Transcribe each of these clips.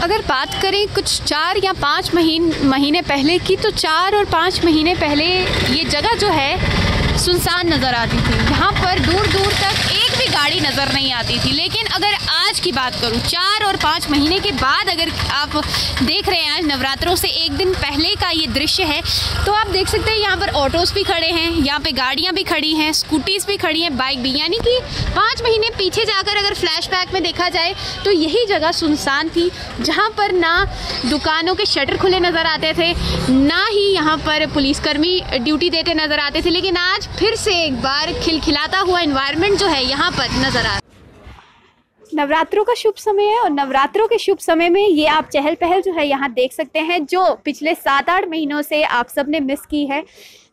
अगर बात करें कुछ 4 या 5 महीने पहले की, तो 4 और 5 महीने पहले ये जगह जो है सुनसान नज़र आती थी। यहाँ पर दूर दूर तक एक भी गाड़ी नज़र नहीं आती थी। लेकिन अगर आज की बात करूँ, 4 और 5 महीने के बाद अगर आप देख रहे हैं, आज नवरात्रों से एक दिन पहले का ये दृश्य है, तो आप देख सकते हैं यहाँ पर ऑटोज़ भी खड़े हैं, यहाँ पे गाड़ियाँ भी खड़ी हैं, स्कूटीज़ भी खड़ी हैं, बाइक भी। यानी कि 5 महीने पीछे जाकर अगर फ्लैशबैक में देखा जाए तो यही जगह सुनसान थी, जहाँ पर ना दुकानों के शटर खुले नज़र आते थे, ना ही यहाँ पर पुलिसकर्मी ड्यूटी देते नज़र आते थे। लेकिन आज फिर से एक बार खिलखिलाता हुआ एनवायरनमेंट जो है यहाँ पर नज़र आ रहा है। नवरात्रों का शुभ समय है और नवरात्रों के शुभ समय में ये आप चहल पहल जो है यहाँ देख सकते हैं, जो पिछले 7-8 महीनों से आप सब ने मिस की है।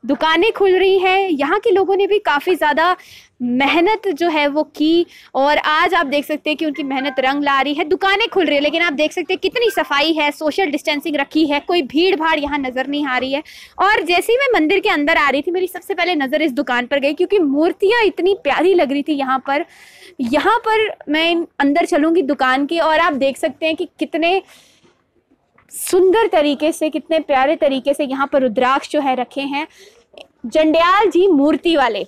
दुकानें खुल रही हैं, यहाँ के लोगों ने भी काफ़ी ज़्यादा मेहनत जो है वो की और आज आप देख सकते हैं कि उनकी मेहनत रंग ला रही है। दुकानें खुल रही है, लेकिन आप देख सकते हैं कितनी सफाई है, सोशल डिस्टेंसिंग रखी है, कोई भीड़ भाड़ यहाँ नज़र नहीं आ रही है। और जैसे ही मैं मंदिर के अंदर आ रही थी, मेरी सबसे पहले नज़र इस दुकान पर गई, क्योंकि मूर्तियाँ इतनी प्यारी लग रही थी यहाँ पर। यहाँ पर मैं अंदर चलूँगी दुकान की और आप देख सकते हैं कि कितने सुंदर तरीके से, कितने प्यारे तरीके से यहाँ पर रुद्राक्ष जो है रखे हैं। जंडियाल जी मूर्ति वाले,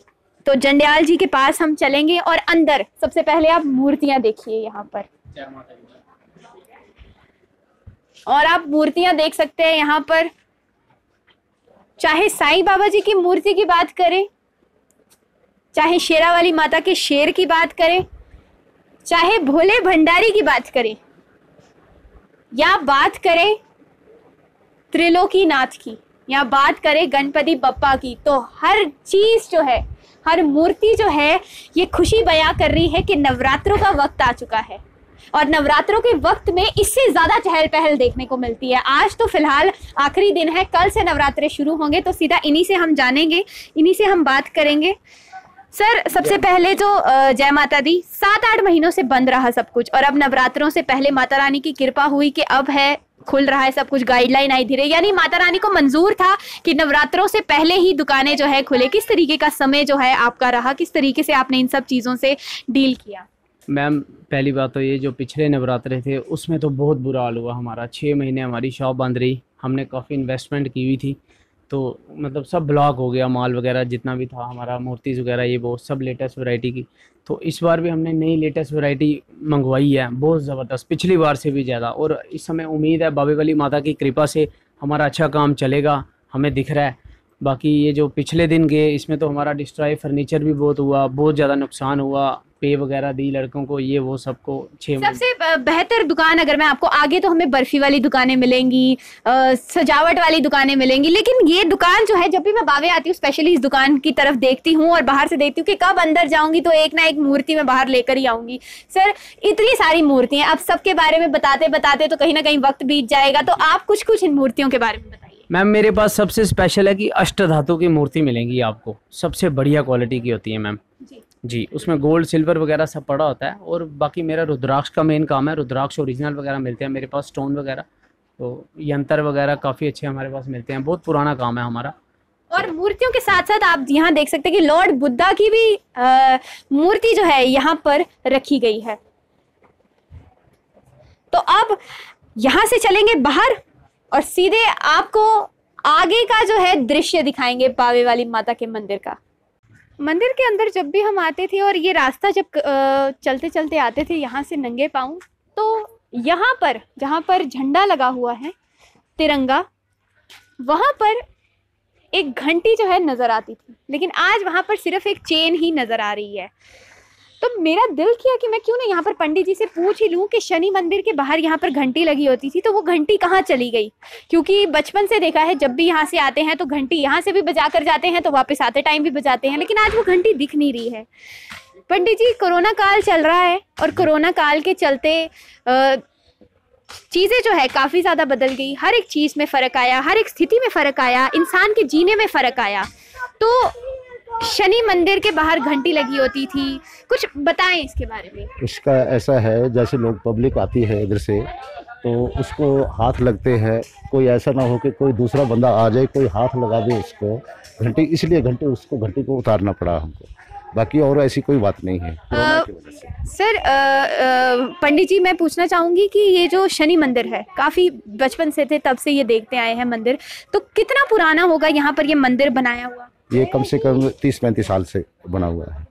तो जंडियाल जी के पास हम चलेंगे और अंदर सबसे पहले आप मूर्तियां देखिए यहाँ पर। और आप मूर्तियां देख सकते हैं यहाँ पर, चाहे साईं बाबा जी की मूर्ति की बात करें, चाहे शेरावाली माता के शेर की बात करें, चाहे भोले भंडारी की बात करें, या बात करें त्रिलोकीनाथ की, या बात करें गणपति बप्पा की, तो हर चीज जो है, हर मूर्ति जो है, ये खुशी बयां कर रही है कि नवरात्रों का वक्त आ चुका है। और नवरात्रों के वक्त में इससे ज़्यादा चहल पहल देखने को मिलती है। आज तो फिलहाल आखिरी दिन है, कल से नवरात्रे शुरू होंगे, तो सीधा इन्हीं से हम जानेंगे, इन्हीं से हम बात करेंगे। सर, सबसे पहले जो जय माता दी, 7-8 महीनों से बंद रहा सब कुछ और अब नवरात्रों से पहले माता रानी की कृपा हुई कि अब है, खुल रहा है सब कुछ, गाइडलाइन आई धीरे, यानी माता रानी को मंजूर था कि नवरात्रों से पहले ही दुकानें जो है खुले। किस तरीके का समय जो है आपका रहा, किस तरीके से आपने इन सब चीज़ों से डील किया? मैम, पहली बात तो ये जो पिछले नवरात्रे थे उसमें तो बहुत बुरा हाल हुआ हमारा। 6 महीने हमारी शॉप बंद रही, हमने काफ़ी इन्वेस्टमेंट की हुई थी, तो मतलब सब ब्लॉक हो गया, माल वगैरह जितना भी था हमारा, मूर्तिज़ वगैरह ये वो सब लेटेस्ट वैरायटी की। तो इस बार भी हमने नई लेटेस्ट वैरायटी मंगवाई है, बहुत ज़बरदस्त, पिछली बार से भी ज़्यादा। और इस समय उम्मीद है बाबे वाली माता की कृपा से हमारा अच्छा काम चलेगा, हमें दिख रहा है। बाकी ये जो पिछले दिन गए, इसमें तो हमारा डिस्ट्रॉय फर्नीचर भी बहुत हुआ, बहुत ज़्यादा नुकसान हुआ, पे वगैरह दी लड़कों को, ये वो सबको 6 महीने। सबसे बेहतर दुकान अगर मैं आपको, आगे तो हमें बर्फी वाली दुकानें मिलेंगी, सजावट वाली दुकानें मिलेंगी, लेकिन ये दुकान जो है, जब भी मैं बावे आती हूँ स्पेशली इस दुकान की तरफ देखती हूँ और बाहर से देखती हूँ कि कब अंदर जाऊंगी तो एक ना एक मूर्ति मैं बाहर लेकर ही आऊंगी। सर, इतनी सारी मूर्तियाँ, अब सबके बारे में बताते बताते तो कहीं ना कहीं वक्त बीत जाएगा, तो आप कुछ इन मूर्तियों के बारे में बताइए। मैम, मेरे पास सबसे स्पेशल है कि अष्ट धातु की मूर्ति मिलेंगी आपको, सबसे बढ़िया क्वालिटी की होती है मैम जी। उसमें गोल्ड सिल्वर वगैरह सब पड़ा होता है। और बाकी मेरा रुद्राक्ष का मेन काम है, रुद्राक्ष ओरिजिनल वगैरह मिलते हैं मेरे पास, स्टोन वगैरह, तो यंत्र वगैरह काफ़ी अच्छे हमारे पास मिलते हैं, बहुत पुराना काम है हमारा। और मूर्तियों के साथ साथ आप यहाँ देख सकते हैं कि लॉर्ड बुद्धा की भी मूर्ति जो है यहाँ पर रखी गई है। तो अब यहाँ से चलेंगे बाहर और सीधे आपको आगे का जो है दृश्य दिखाएंगे बावे वाली माता के मंदिर का। मंदिर के अंदर जब भी हम आते थे और ये रास्ता जब चलते चलते आते थे यहाँ से नंगे पाँव, तो यहाँ पर जहाँ पर झंडा लगा हुआ है तिरंगा, वहाँ पर एक घंटी जो है नज़र आती थी, लेकिन आज वहाँ पर सिर्फ एक चेन ही नज़र आ रही है। तो मेरा दिल किया कि मैं क्यों ना यहाँ पर पंडित जी से पूछ ही लूँ कि शनि मंदिर के बाहर यहाँ पर घंटी लगी होती थी, तो वो घंटी कहाँ चली गई? क्योंकि बचपन से देखा है जब भी यहाँ से आते हैं तो घंटी यहाँ से भी बजा कर जाते हैं, तो वापस आते टाइम भी बजाते हैं, लेकिन आज वो घंटी दिख नहीं रही है। पंडित जी, कोरोना काल चल रहा है और कोरोना काल के चलते चीज़ें जो है काफ़ी ज़्यादा बदल गई, हर एक चीज़ में फ़र्क आया, हर एक स्थिति में फ़र्क आया, इंसान के जीने में फ़र्क आया। तो शनि मंदिर के बाहर घंटी लगी होती थी, कुछ बताएं इसके बारे में। इसका ऐसा है, जैसे लोग पब्लिक आती है इधर से तो उसको हाथ लगते हैं, कोई ऐसा ना हो कि कोई दूसरा बंदा आ जाए कोई हाथ लगा दे उसको घंटी, इसलिए घंटी को उतारना पड़ा हमको। बाकी और ऐसी कोई बात नहीं है कोरोना की वजह से। सर पंडित जी, मैं पूछना चाहूँगी कि ये जो शनि मंदिर है, काफ़ी बचपन से थे तब से ये देखते आए हैं मंदिर, तो कितना पुराना होगा यहाँ पर ये मंदिर बनाया हुआ? ये कम से कम 30-35 साल से बना हुआ है।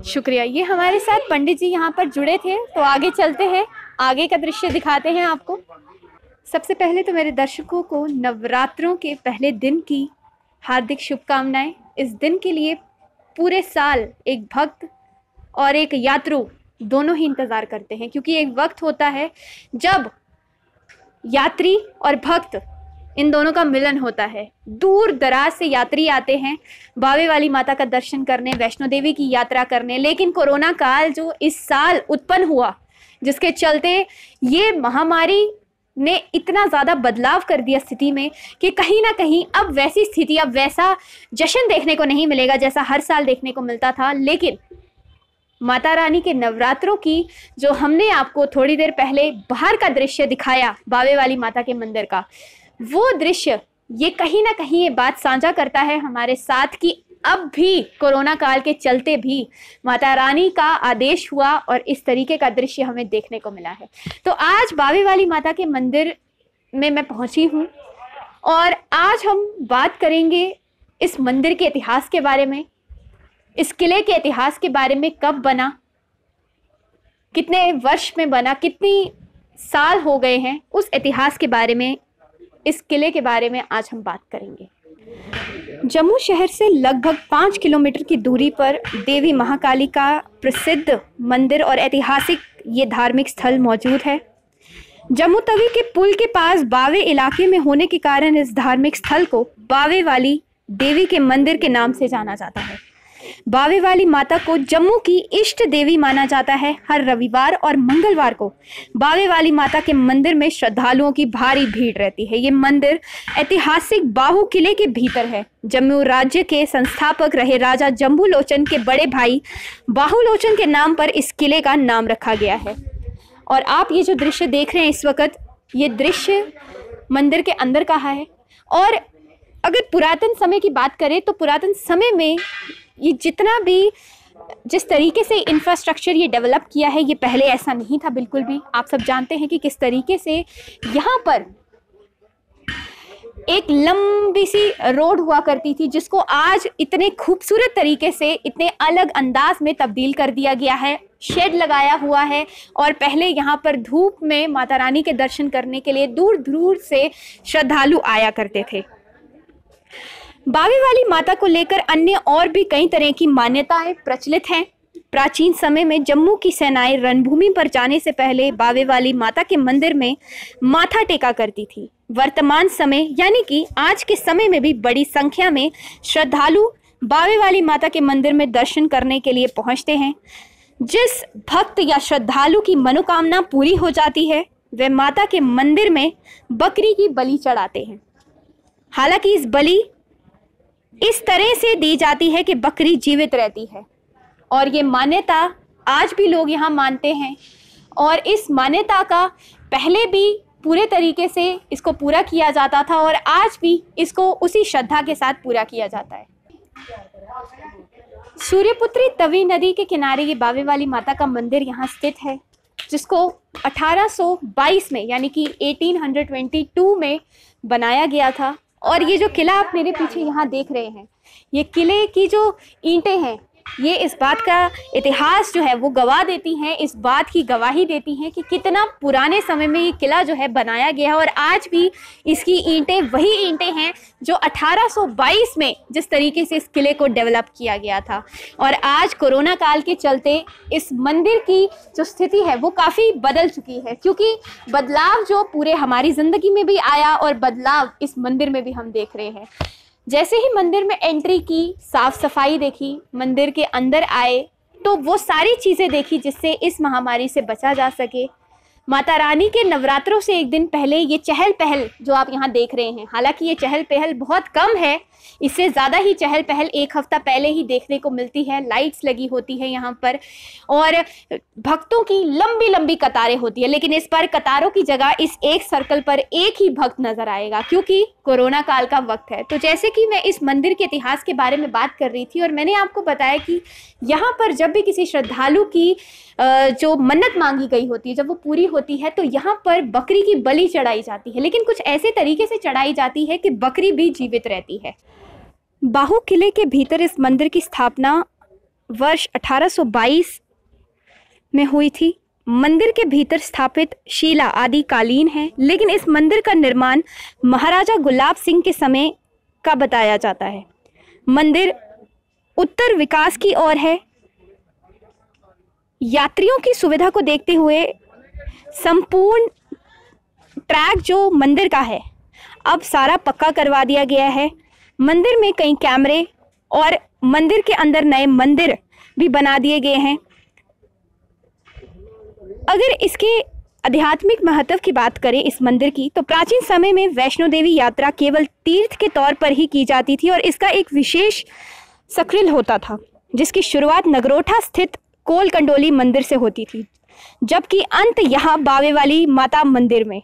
शुक्रिया। ये हमारे साथ पंडित जी यहाँ पर जुड़े थे, तो आगे चलते हैं, आगे का दृश्य दिखाते हैं आपको। सबसे पहले तो मेरे दर्शकों को नवरात्रों के पहले दिन की हार्दिक शुभकामनाएं। इस दिन के लिए पूरे साल एक भक्त और एक यात्रु दोनों ही इंतज़ार करते हैं, क्योंकि एक वक्त होता है जब यात्री और भक्त इन दोनों का मिलन होता है। दूर दराज से यात्री आते हैं बावे वाली माता का दर्शन करने, वैष्णो देवी की यात्रा करने, लेकिन कोरोना काल जो इस साल उत्पन्न हुआ, जिसके चलते ये महामारी ने इतना ज़्यादा बदलाव कर दिया स्थिति में कि कहीं ना कहीं अब वैसी स्थिति, अब वैसा जश्न देखने को नहीं मिलेगा जैसा हर साल देखने को मिलता था। लेकिन माता रानी के नवरात्रों की जो हमने आपको थोड़ी देर पहले बाहर का दृश्य दिखाया बावे वाली माता के मंदिर का, वो दृश्य ये कहीं ना कहीं ये बात साझा करता है हमारे साथ कि अब भी कोरोना काल के चलते भी माता रानी का आदेश हुआ और इस तरीके का दृश्य हमें देखने को मिला है। तो आज बावे वाली माता के मंदिर में मैं पहुंची हूं और आज हम बात करेंगे इस मंदिर के इतिहास के बारे में, इस किले के इतिहास के बारे में, कब बना, कितने वर्ष में बना, कितनी साल हो गए हैं, उस इतिहास के बारे में, इस किले के बारे में आज हम बात करेंगे। जम्मू शहर से लगभग 5 किलोमीटर की दूरी पर देवी महाकाली का प्रसिद्ध मंदिर और ऐतिहासिक ये धार्मिक स्थल मौजूद है। जम्मू तवी के पुल के पास बावे इलाके में होने के कारण इस धार्मिक स्थल को बावे वाली देवी के मंदिर के नाम से जाना जाता है। बावे वाली माता को जम्मू की इष्ट देवी माना जाता है। हर रविवार और मंगलवार को बावे वाली माता के मंदिर में श्रद्धालुओं की भारी भीड़ रहती है। ये मंदिर ऐतिहासिक बाहू किले के भीतर है। जम्मू राज्य के संस्थापक रहे राजा जम्बू लोचन के बड़े भाई बाहू लोचन के नाम पर इस किले का नाम रखा गया है। और आप ये जो दृश्य देख रहे हैं इस वक्त, ये दृश्य मंदिर के अंदर का है। और अगर पुरातन समय की बात करें तो पुरातन समय में ये जितना भी जिस तरीके से इंफ्रास्ट्रक्चर ये डेवलप किया है, ये पहले ऐसा नहीं था बिल्कुल भी। आप सब जानते हैं कि किस तरीके से यहाँ पर एक लंबी सी रोड हुआ करती थी, जिसको आज इतने खूबसूरत तरीके से, इतने अलग अंदाज में तब्दील कर दिया गया है। शेड लगाया हुआ है और पहले यहाँ पर धूप में माता रानी के दर्शन करने के लिए दूर दूर से श्रद्धालु आया करते थे। बावे वाली माता को लेकर अन्य और भी कई तरह की मान्यताएं प्रचलित हैं। प्राचीन समय में जम्मू की सेनाएं रणभूमि पर जाने से पहले बावे वाली माता के मंदिर में माथा टेका करती थी। वर्तमान समय यानी कि आज के समय में भी बड़ी संख्या में श्रद्धालु बावे वाली माता के मंदिर में दर्शन करने के लिए पहुंचते हैं। जिस भक्त या श्रद्धालु की मनोकामना पूरी हो जाती है, वे माता के मंदिर में बकरी की बलि चढ़ाते हैं। हालांकि इस बलि इस तरह से दी जाती है कि बकरी जीवित रहती है और ये मान्यता आज भी लोग यहाँ मानते हैं। और इस मान्यता का पहले भी पूरे तरीके से इसको पूरा किया जाता था और आज भी इसको उसी श्रद्धा के साथ पूरा किया जाता है। सूर्यपुत्री तवी नदी के किनारे ये बावे वाली माता का मंदिर यहाँ स्थित है, जिसको 1822 में यानी कि 1822 में बनाया गया था। और ये जो किला आप मेरे पीछे यहाँ देख रहे हैं, ये किले की जो ईंटें हैं, ये इस बात का इतिहास जो है वो गवाह देती हैं, इस बात की गवाही देती हैं कि कितना पुराने समय में ये किला जो है बनाया गया है। और आज भी इसकी ईंटें वही ईंटें हैं जो 1822 में जिस तरीके से इस किले को डेवलप किया गया था। और आज कोरोना काल के चलते इस मंदिर की जो स्थिति है वो काफ़ी बदल चुकी है, क्योंकि बदलाव जो पूरे हमारी ज़िंदगी में भी आया और बदलाव इस मंदिर में भी हम देख रहे हैं। जैसे ही मंदिर में एंट्री की, साफ सफाई देखी, मंदिर के अंदर आए तो वो सारी चीज़ें देखी जिससे इस महामारी से बचा जा सके। माता रानी के नवरात्रों से एक दिन पहले ये चहल पहल जो आप यहाँ देख रहे हैं, हालांकि ये चहल पहल बहुत कम है, इससे ज़्यादा ही चहल पहल एक हफ्ता पहले ही देखने को मिलती है। लाइट्स लगी होती है यहाँ पर और भक्तों की लंबी लंबी कतारें होती है, लेकिन इस बार कतारों की जगह इस एक सर्कल पर एक ही भक्त नजर आएगा क्योंकि कोरोना काल का वक्त है। तो जैसे कि मैं इस मंदिर के इतिहास के बारे में बात कर रही थी और मैंने आपको बताया कि यहाँ पर जब भी किसी श्रद्धालु की जो मन्नत मांगी गई होती है, जब वो पूरी होती है तो यहाँ पर बकरी की बलि चढ़ाई जाती है, लेकिन कुछ ऐसे तरीके से चढ़ाई जाती है कि बकरी भी जीवित रहती है। बाहू किले के भीतर इस मंदिर की स्थापना वर्ष 1822 में हुई थी। मंदिर के भीतर स्थापित शिला आदिकालीन है, लेकिन इस मंदिर का निर्माण महाराजा गुलाब सिंह के समय का बताया जाता है। मंदिर उत्तर विकास की ओर है। यात्रियों की सुविधा को देखते हुए संपूर्ण ट्रैक जो मंदिर का है अब सारा पक्का करवा दिया गया है। मंदिर में कई कैमरे और मंदिर के अंदर नए मंदिर भी बना दिए गए हैं। अगर इसके आध्यात्मिक महत्व की बात करें इस मंदिर की, तो प्राचीन समय में वैष्णो देवी यात्रा केवल तीर्थ के तौर पर ही की जाती थी और इसका एक विशेष सक्रिय होता था, जिसकी शुरुआत नगरोटा स्थित कोल कंडोली मंदिर से होती थी, जबकि अंत यहाँ बावे वाली माता मंदिर में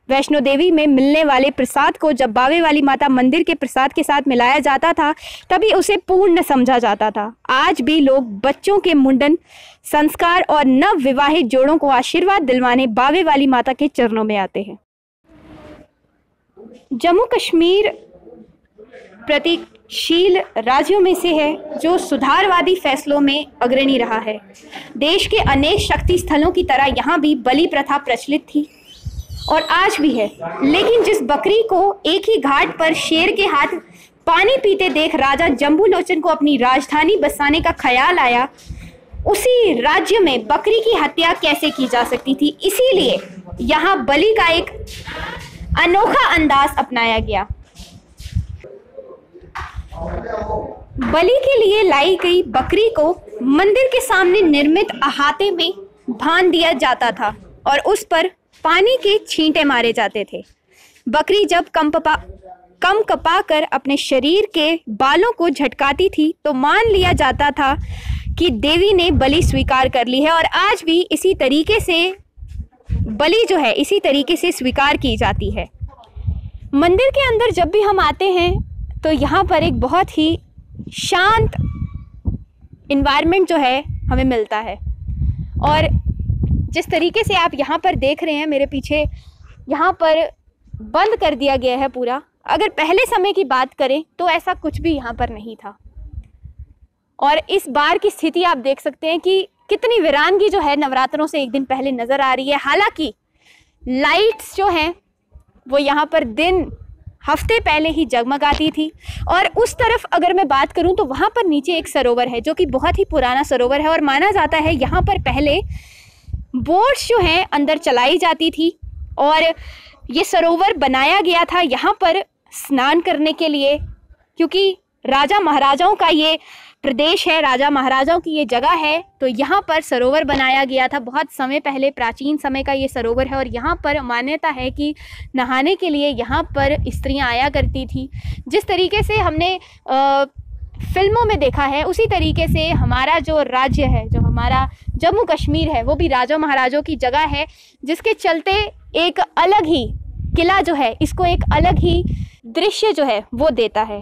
वैष्णो देवी में मिलने वाले प्रसाद को जब बावे वाली माता मंदिर के प्रसाद के साथ मिलाया जाता था तभी उसे पूर्ण समझा जाता था। आज भी लोग बच्चों के मुंडन संस्कार और नव विवाहित जोड़ों को आशीर्वाद दिलवाने बावे वाली माता के चरणों में आते हैं। जम्मू कश्मीर प्रगतिशील राज्यों में से है जो सुधारवादी फैसलों में अग्रणी रहा है। देश के अनेक शक्ति स्थलों की तरह यहाँ भी बलि प्रथा प्रचलित थी और आज भी है, लेकिन जिस बकरी को एक ही घाट पर शेर के हाथ पानी पीते देख राजा जम्बूलोचन को अपनी राजधानी बसाने का ख्याल आया, उसी राज्य में बकरी की हत्या कैसे की जा सकती थी। इसीलिए यहाँ बलि का एक अनोखा अंदाज अपनाया गया। बलि के लिए लाई गई बकरी को मंदिर के सामने निर्मित अहाते में बांध दिया जाता था और उस पर पानी के छींटे मारे जाते थे। बकरी जब कम कपा कर अपने शरीर के बालों को झटकाती थी तो मान लिया जाता था कि देवी ने बलि स्वीकार कर ली है और आज भी इसी तरीके से बलि जो है इसी तरीके से स्वीकार की जाती है। मंदिर के अंदर जब भी हम आते हैं तो यहाँ पर एक बहुत ही शांत इन्वायरमेंट जो है हमें मिलता है और जिस तरीके से आप यहाँ पर देख रहे हैं मेरे पीछे, यहाँ पर बंद कर दिया गया है पूरा। अगर पहले समय की बात करें तो ऐसा कुछ भी यहाँ पर नहीं था और इस बार की स्थिति आप देख सकते हैं कि कितनी वीरानगी जो है नवरात्रों से एक दिन पहले नज़र आ रही है। हालांकि लाइट्स जो हैं वो यहाँ पर दिन हफ्ते पहले ही जगमगाती थी और उस तरफ अगर मैं बात करूँ तो वहाँ पर नीचे एक सरोवर है जो कि बहुत ही पुराना सरोवर है और माना जाता है यहाँ पर पहले बोट्स जो हैं अंदर चलाई जाती थी और ये सरोवर बनाया गया था यहाँ पर स्नान करने के लिए, क्योंकि राजा महाराजाओं का ये प्रदेश है, राजा महाराजाओं की ये जगह है, तो यहाँ पर सरोवर बनाया गया था। बहुत समय पहले प्राचीन समय का ये सरोवर है और यहाँ पर मान्यता है कि नहाने के लिए यहाँ पर स्त्रियाँ आया करती थी। जिस तरीके से हमने फिल्मों में देखा है उसी तरीके से हमारा जो राज्य है, जो हमारा जम्मू कश्मीर है, वो भी राजा महाराजों की जगह है, जिसके चलते एक अलग ही किला जो है इसको एक अलग ही दृश्य जो है वो देता है।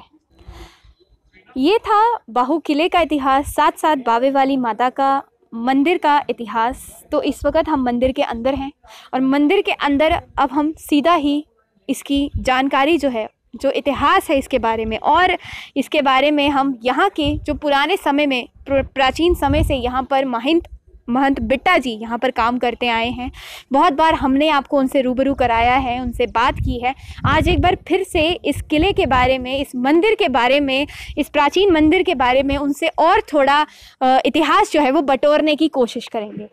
ये था बाहू किले का इतिहास, साथ साथ बावे वाली माता का मंदिर का इतिहास। तो इस वक्त हम मंदिर के अंदर हैं और मंदिर के अंदर अब हम सीधा ही इसकी जानकारी जो है, जो इतिहास है इसके बारे में और इसके बारे में हम यहाँ के जो पुराने समय में प्राचीन समय से यहाँ पर महंत बिट्टा जी यहाँ पर काम करते आए हैं। बहुत बार हमने आपको उनसे रूबरू कराया है, उनसे बात की है। आज एक बार फिर से इस किले के बारे में, इस मंदिर के बारे में, इस प्राचीन मंदिर के बारे में उनसे और थोड़ा इतिहास जो है वो बटोरने की कोशिश करेंगे।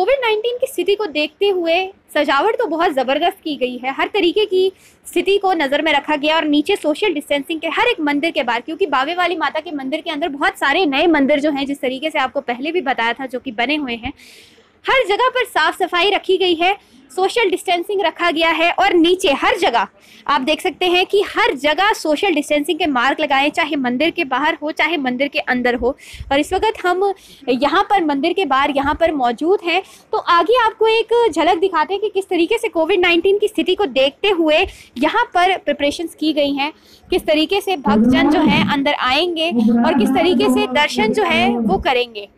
कोविड-19 की स्थिति को देखते हुए सजावट तो बहुत ज़बरदस्त की गई है, हर तरीके की स्थिति को नज़र में रखा गया और नीचे सोशल डिस्टेंसिंग के हर एक मंदिर के बाहर, क्योंकि बावे वाली माता के मंदिर के अंदर बहुत सारे नए मंदिर जो हैं, जिस तरीके से आपको पहले भी बताया था, जो कि बने हुए हैं, हर जगह पर साफ सफाई रखी गई है, सोशल डिस्टेंसिंग रखा गया है और नीचे हर जगह आप देख सकते हैं कि हर जगह सोशल डिस्टेंसिंग के मार्क लगाए, चाहे मंदिर के बाहर हो चाहे मंदिर के अंदर हो। और इस वक्त हम यहाँ पर मंदिर के बाहर यहाँ पर मौजूद हैं, तो आगे आपको एक झलक दिखाते हैं कि किस तरीके से कोविड-19 की स्थिति को देखते हुए यहाँ पर प्रिपरेशंस की गई हैं, किस तरीके से भक्तजन जो हैं अंदर आएंगे और किस तरीके से दर्शन जो है वो करेंगे।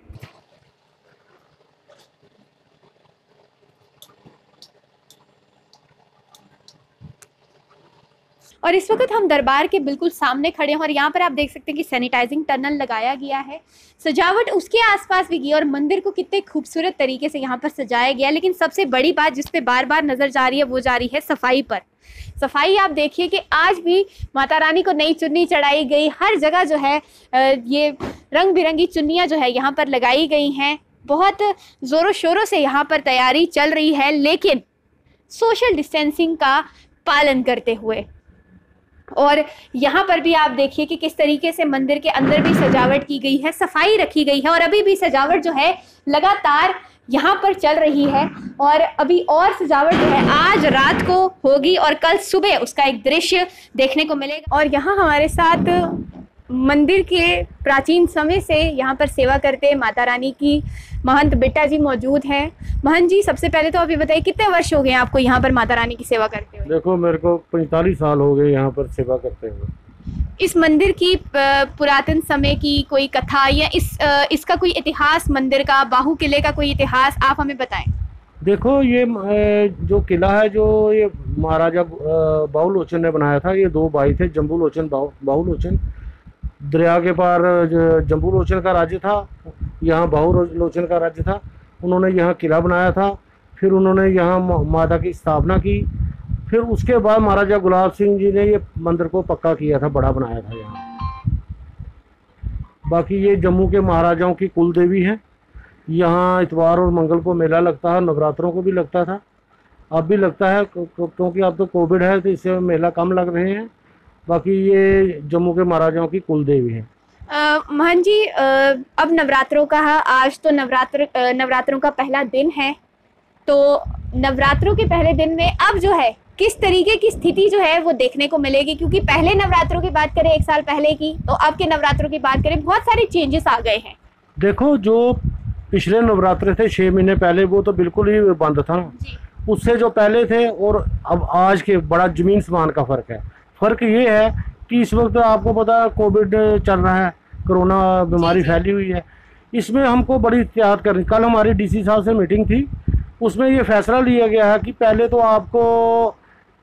और इस वक्त हम दरबार के बिल्कुल सामने खड़े हैं और यहाँ पर आप देख सकते हैं कि सैनिटाइजिंग टनल लगाया गया है, सजावट उसके आसपास भी की और मंदिर को कितने खूबसूरत तरीके से यहाँ पर सजाया गया। लेकिन सबसे बड़ी बात जिस पे बार बार नज़र जा रही है वो जा रही है सफाई पर। सफाई आप देखिए कि आज भी माता रानी को नई चुन्नी चढ़ाई गई, हर जगह जो है ये रंग बिरंगी चुन्नियाँ जो है यहाँ पर लगाई गई हैं, बहुत ज़ोरों शोरों से यहाँ पर तैयारी चल रही है, लेकिन सोशल डिस्टेंसिंग का पालन करते हुए। और यहाँ पर भी आप देखिए कि किस तरीके से मंदिर के अंदर भी सजावट की गई है, सफाई रखी गई है और अभी भी सजावट जो है लगातार यहाँ पर चल रही है और अभी और सजावट जो है आज रात को होगी और कल सुबह उसका एक दृश्य देखने को मिलेगा। और यहाँ हमारे साथ मंदिर के प्राचीन समय से यहाँ पर सेवा करते माता रानी की महंत बिट्टा जी मौजूद हैं। महंत जी, सबसे पहले तो आप ये बताइए कितने वर्ष हो गए आपको यहाँ पर माता रानी की सेवा करते हुए? देखो, मेरे को 45 साल हो गए यहाँ पर सेवा करते हुए। इस मंदिर की पुरातन समय की कोई कथा या इसका कोई इतिहास, मंदिर का, बाहू किले का कोई इतिहास आप हमें बताएं। देखो, ये जो किला है जो ये महाराजा बाहुलोचन ने बनाया था। ये दो भाई थे, जम्बूलोचन बाहुलोचन। दरिया के पार जम्बूलोचन का राज्य था, यहाँ बाहुलोचन का राज्य था। उन्होंने यहाँ किला बनाया था, फिर उन्होंने यहाँ माता की स्थापना की। फिर उसके बाद महाराजा गुलाब सिंह जी ने ये मंदिर को पक्का किया था, बड़ा बनाया था यहाँ। बाकी ये जम्मू के महाराजाओं की कुल देवी है। यहाँ इतवार और मंगल को मेला लगता है, नवरात्रों को भी लगता था, अब भी लगता है, क्योंकि अब तो कोविड है तो इससे मेला कम लग रहे हैं। बाकी ये जम्मू के महाराजाओं की कुल देवी है। महन जी, अब नवरात्रों का आज तो नवरात्रों का पहला दिन है, तो नवरात्रों के पहले दिन में अब जो है किस तरीके की स्थिति जो है वो देखने को मिलेगी? क्योंकि पहले नवरात्रों की बात करें 1 साल पहले की, तो अब के नवरात्रों की बात करें, बहुत सारे चेंजेस आ गए हैं। देखो, जो पिछले नवरात्रे थे 6 महीने पहले, वो तो बिल्कुल ही बंद था ना। उससे जो पहले थे और अब आज के बड़ा जमीन समान का फ़र्क है। फ़र्क ये है कि इस वक्त आपको पता है कोविड चल रहा है, कोरोना बीमारी फैली हुई है। इसमें हमको बड़ी एहतियात करनी। कल हमारी डीसी साहब से मीटिंग थी, उसमें ये फैसला लिया गया है कि पहले तो आपको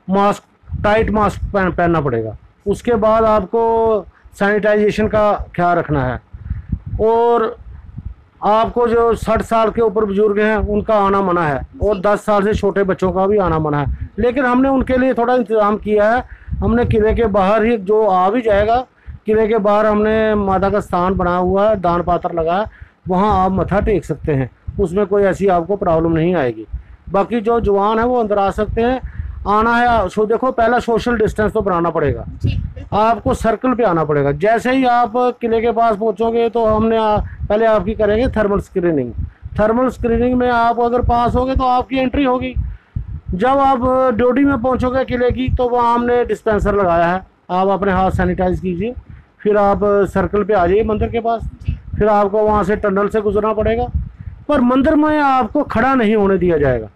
मास्क, टाइट मास्क पहनना पड़ेगा, उसके बाद आपको सैनिटाइजेशन का ख्याल रखना है, और आपको जो 60 साल के ऊपर बुजुर्ग हैं उनका आना मना है, और 10 साल से छोटे बच्चों का भी आना मना है। लेकिन हमने उनके लिए थोड़ा इंतज़ाम किया है। हमने किले के बाहर ही, जो आ भी जाएगा किले के बाहर, हमने माता का स्थान बना हुआ है, दान पात्र लगा है, वहाँ आप मत्था टेक सकते हैं, उसमें कोई ऐसी आपको प्रॉब्लम नहीं आएगी। बाकी जो जवान है वो अंदर आ सकते हैं, आना है। सो देखो, पहला सोशल डिस्टेंस तो बनाना पड़ेगा, आपको सर्कल पे आना पड़ेगा। जैसे ही आप किले के पास पहुंचोगे तो हमने पहले आपकी करेंगे थर्मल स्क्रीनिंग। थर्मल स्क्रीनिंग में आप अगर पास होगे तो आपकी एंट्री होगी। जब आप ड्यूटी में पहुंचोगे किले की, तो वहाँ हमने डिस्पेंसर लगाया है, आप अपने हाथ सैनिटाइज कीजिए, फिर आप सर्कल पे आ जाइए मंदिर के पास। फिर आपको वहाँ से टनल से गुजरना पड़ेगा, पर मंदिर में आपको खड़ा नहीं होने दिया जाएगा।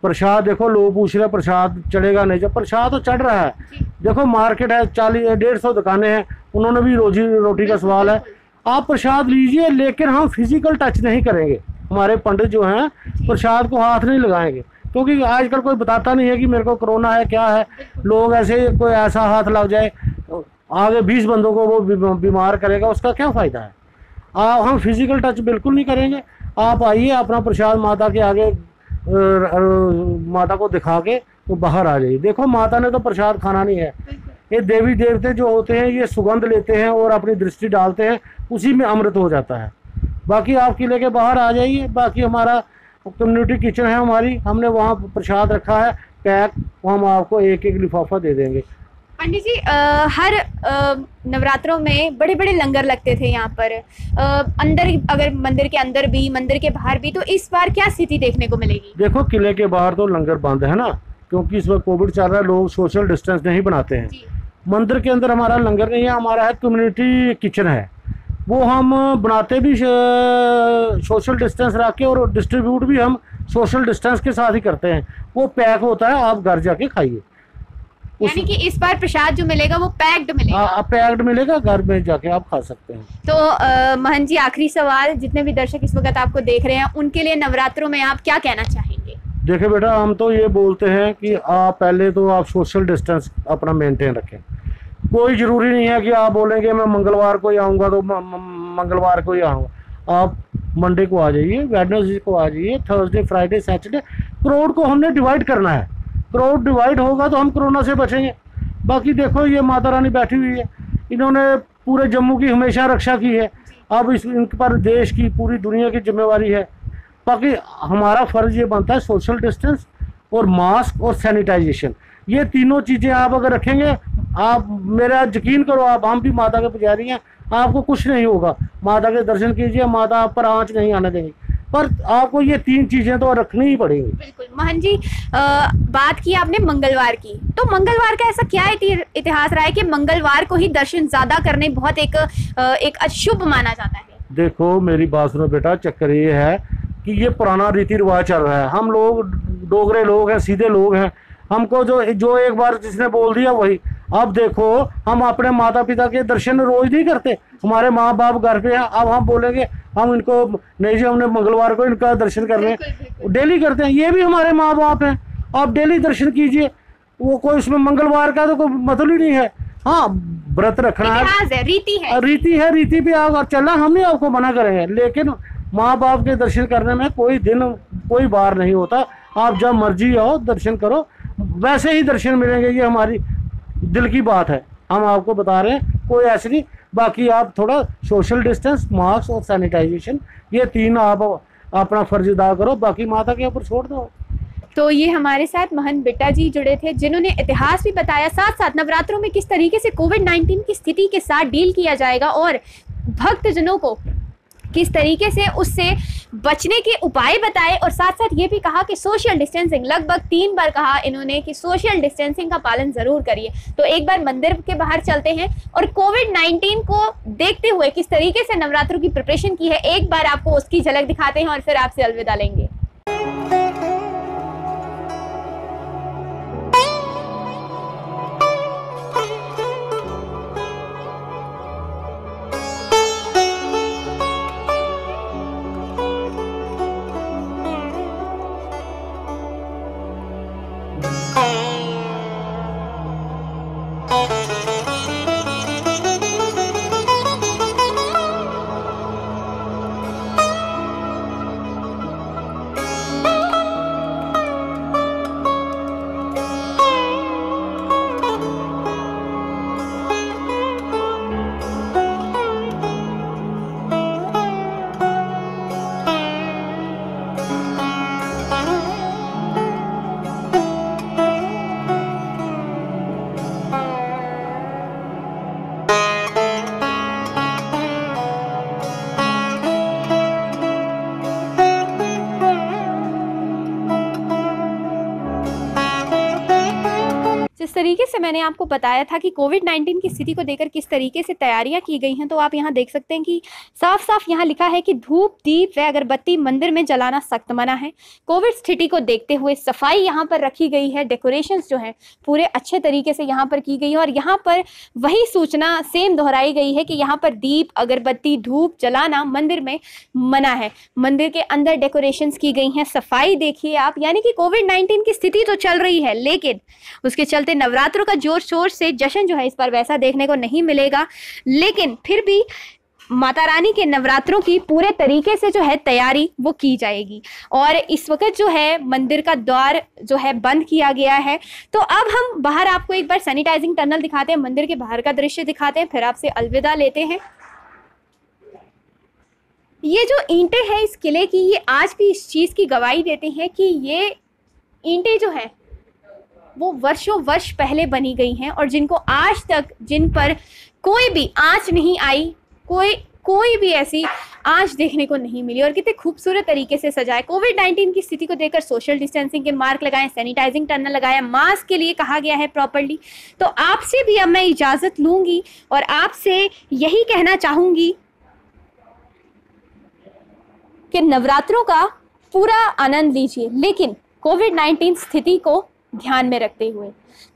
प्रसाद देखो, लोग पूछ रहे प्रसाद चढ़ेगा नहीं, जब प्रसाद तो चढ़ रहा है। देखो, मार्केट है, 40-150 दुकानें हैं, उन्होंने भी रोजी रोटी का सवाल है। आप प्रसाद लीजिए, लेकिन हम फिजिकल टच नहीं करेंगे। हमारे पंडित जो हैं प्रसाद को हाथ नहीं लगाएंगे, क्योंकि आजकल कोई बताता नहीं है कि मेरे को कोरोना है, क्या है। लोग ऐसे, कोई ऐसा हाथ लग जाए, आगे 20 बंदों को वो बीमार करेगा, उसका क्या फ़ायदा है। हम फिजिकल टच बिल्कुल नहीं करेंगे। आप आइए, अपना प्रसाद माता के आगे, माता को दिखा के तो बाहर आ जाइए। देखो, माता ने तो प्रसाद खाना नहीं है। ये देवी देवते जो होते हैं, ये सुगंध लेते हैं और अपनी दृष्टि डालते हैं, उसी में अमृत हो जाता है। बाकी आप किले के बाहर आ जाइए। बाकी हमारा कम्युनिटी किचन है हमारी, हमने वहाँ प्रसाद रखा है पैक, हम आपको एक एक लिफाफा दे देंगे। पंडित जी, हर नवरात्रों में बड़े बड़े लंगर लगते थे यहाँ पर, अंदर अगर मंदिर के अंदर भी मंदिर के बाहर भी, तो इस बार क्या स्थिति देखने को मिलेगी? देखो किले के बाहर तो लंगर बंद है ना, क्योंकि इस वक्त कोविड चल रहा है, लोग सोशल डिस्टेंस नहीं बनाते हैं। मंदिर के अंदर हमारा लंगर नहीं है, हमारा है कम्युनिटी किचन है, वो हम बनाते भी सोशल डिस्टेंस रख के और डिस्ट्रीब्यूट भी हम सोशल डिस्टेंस के साथ ही करते हैं। वो पैक होता है, आप घर जाके खाइए। यानी कि इस बार प्रसाद जो मिलेगा वो पैक्ड मिलेगा? हाँ, पैक्ड मिलेगा, घर में जाके आप खा सकते हैं। तो महंत जी, आखिरी सवाल, जितने भी दर्शक इस वक्त आपको देख रहे हैं उनके लिए नवरात्रों में आप क्या कहना चाहेंगे? देखिए बेटा, हम तो ये बोलते हैं कि आप पहले तो आप सोशल डिस्टेंस अपना मेंटेन रखें। कोई ज़रूरी नहीं है कि आप बोलेंगे मैं मंगलवार को ही आऊँगा तो मंगलवार को ही आऊँगा। आप मंडे को आ जाइए, वेडनेसडे को आ जाइए, थर्सडे, फ्राइडे, सैटरडे। क्राउड को हमने डिवाइड करना है, क्राउड डिवाइड होगा तो हम कोरोना से बचेंगे। बाकी देखो ये माता रानी बैठी हुई है, इन्होंने पूरे जम्मू की हमेशा रक्षा की है, अब इन पर देश की पूरी दुनिया की जिम्मेवारी है। बाकी हमारा फ़र्ज़ ये बनता है सोशल डिस्टेंस और मास्क और सैनिटाइजेशन, ये तीनों चीज़ें आप अगर रखेंगे, आप मेरा यकीन करो, आप हम भी माता के पुजारी हैं, आपको कुछ नहीं होगा। माता के दर्शन कीजिए, माता आप पर आँच नहीं आने देंगी, पर आपको ये तीन चीज़ें तो रखनी ही पड़ेंगी। बिल्कुल। महंत जी, बात की आपने मंगलवार की, तो मंगलवार का ऐसा क्या इतिहास रहा है कि मंगलवार को ही दर्शन ज़्यादा करने बहुत एक अशुभ माना जाता है? देखो मेरी बात सुनो बेटा, चक्कर ये है कि ये पुराना रीति रिवाज चल रहा है। हम लोग डोगरे लोग हैं, सीधे लोग हैं, हमको जो एक बार जिसने बोल दिया वही। अब देखो हम अपने माता पिता के दर्शन रोज नहीं करते, हमारे माँ बाप घर पे हैं, अब हम बोलेंगे हम इनको नहीं जी हमने मंगलवार को इनका दर्शन कर रहे हैं, डेली करते हैं, ये भी हमारे माँ बाप हैं, आप डेली दर्शन कीजिए। वो कोई उसमें मंगलवार का तो कोई मतलब ही नहीं है। हाँ, व्रत रखना है, रीति है, रीति पे आप चलना, हम नहीं आपको मना करेंगे, लेकिन माँ बाप के दर्शन करने में कोई दिन कोई बार नहीं होता। आप जब मर्जी आओ दर्शन करो, वैसे ही दर्शन मिलेंगे, ये हमारी दिल की बात है, हम आपको बता रहे हैं, कोई ऐसे नहीं। बाकी आप थोड़ा सोशल डिस्टेंस, मास्क और सैनिटाइजेशन, ये तीन आप अपना फर्ज अदा करो, बाकी माता के ऊपर छोड़ दो। तो ये हमारे साथ महंत बिट्टा जी जुड़े थे, जिन्होंने इतिहास भी बताया, साथ साथ नवरात्रों में किस तरीके से कोविड-19 की स्थिति के साथ डील किया जाएगा और भक्तजनों को किस तरीके से उससे बचने के उपाय बताए, और साथ साथ ये भी कहा कि सोशल डिस्टेंसिंग, लगभग 3 बार कहा इन्होंने कि सोशल डिस्टेंसिंग का पालन जरूर करिए। तो एक बार मंदिर के बाहर चलते हैं और कोविड-19 को देखते हुए किस तरीके से नवरात्रों की प्रिपरेशन की है, एक बार आपको उसकी झलक दिखाते हैं और फिर आपसे अलविदा लेंगे। जिस तरीके से मैंने आपको बताया था कि कोविड-19 की स्थिति को देखकर किस तरीके से तैयारियां की गई हैं, तो आप यहां देख सकते हैं कि साफ साफ यहां लिखा है कि धूप, दीप व अगरबत्ती मंदिर में जलाना सख्त मना है। कोविड स्थिति को देखते हुए सफाई यहां पर रखी गई है, डेकोरेशंस जो हैं पूरे अच्छे तरीके से यहां पर की गई है, और यहां पर वही सूचना सेम दोहराई गई है कि यहाँ पर दीप, अगरबत्ती, धूप जलाना मंदिर में मना है। मंदिर के अंदर डेकोरेशंस की गई हैं, सफाई देखिए आप, यानी कि कोविड-19 की स्थिति तो चल रही है, लेकिन उसके चलते नवरात्रों का जोर शोर से जश्न जो है इस बार वैसा देखने को नहीं मिलेगा। लेकिन फिर भी माता रानी के नवरात्रों की पूरे तरीके से जो है तैयारी वो की जाएगी। और इस वक्त जो है मंदिर का द्वार जो है बंद किया गया है। तो अब हम बाहर आपको एक बार सैनिटाइजिंग टनल दिखाते हैं, मंदिर के बाहर का दृश्य दिखाते हैं, फिर आपसे अलविदा लेते हैं। ये जो ईंटें हैं इस किले की, ये आज भी इस चीज़ की गवाही देते हैं कि ये ईंटें जो हैं वो वर्षों वर्ष पहले बनी गई हैं और जिनको आज तक, जिन पर कोई भी आंच नहीं आई, कोई भी ऐसी आंच देखने को नहीं मिली और कितने खूबसूरत तरीके से सजाए। कोविड-19 की स्थिति को देखकर सोशल डिस्टेंसिंग के मार्क लगाएं, सैनिटाइजिंग टनल लगाया, मास्क के लिए कहा गया है प्रॉपर्ली। तो आपसे भी अब मैं इजाज़त लूँगी और आपसे यही कहना चाहूँगी कि नवरात्रों का पूरा आनंद लीजिए, लेकिन कोविड-19 स्थिति को ध्यान में रखते हुए।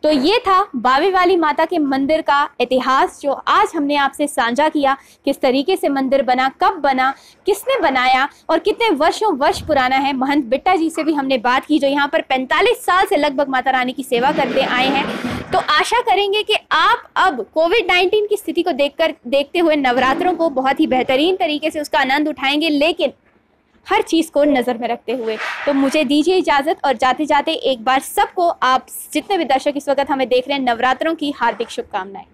तो ये था बावे वाली माता के मंदिर का इतिहास जो आज हमने आपसे साझा किया। किस तरीके से मंदिर बना, कब बना, किसने बनाया और कितने वर्ष पुराना है। महंत बिट्टा जी से भी हमने बात की जो यहाँ पर 45 साल से लगभग माता रानी की सेवा करते आए हैं। तो आशा करेंगे कि आप अब कोविड-19 की स्थिति को देखते हुए नवरात्रों को बहुत ही बेहतरीन तरीके से उसका आनंद उठाएंगे, लेकिन हर चीज़ को नज़र में रखते हुए। तो मुझे दीजिए इजाज़त और जाते जाते एक बार सबको, आप जितने भी दर्शक इस वक्त हमें देख रहे हैं, नवरात्रों की हार्दिक शुभकामनाएं।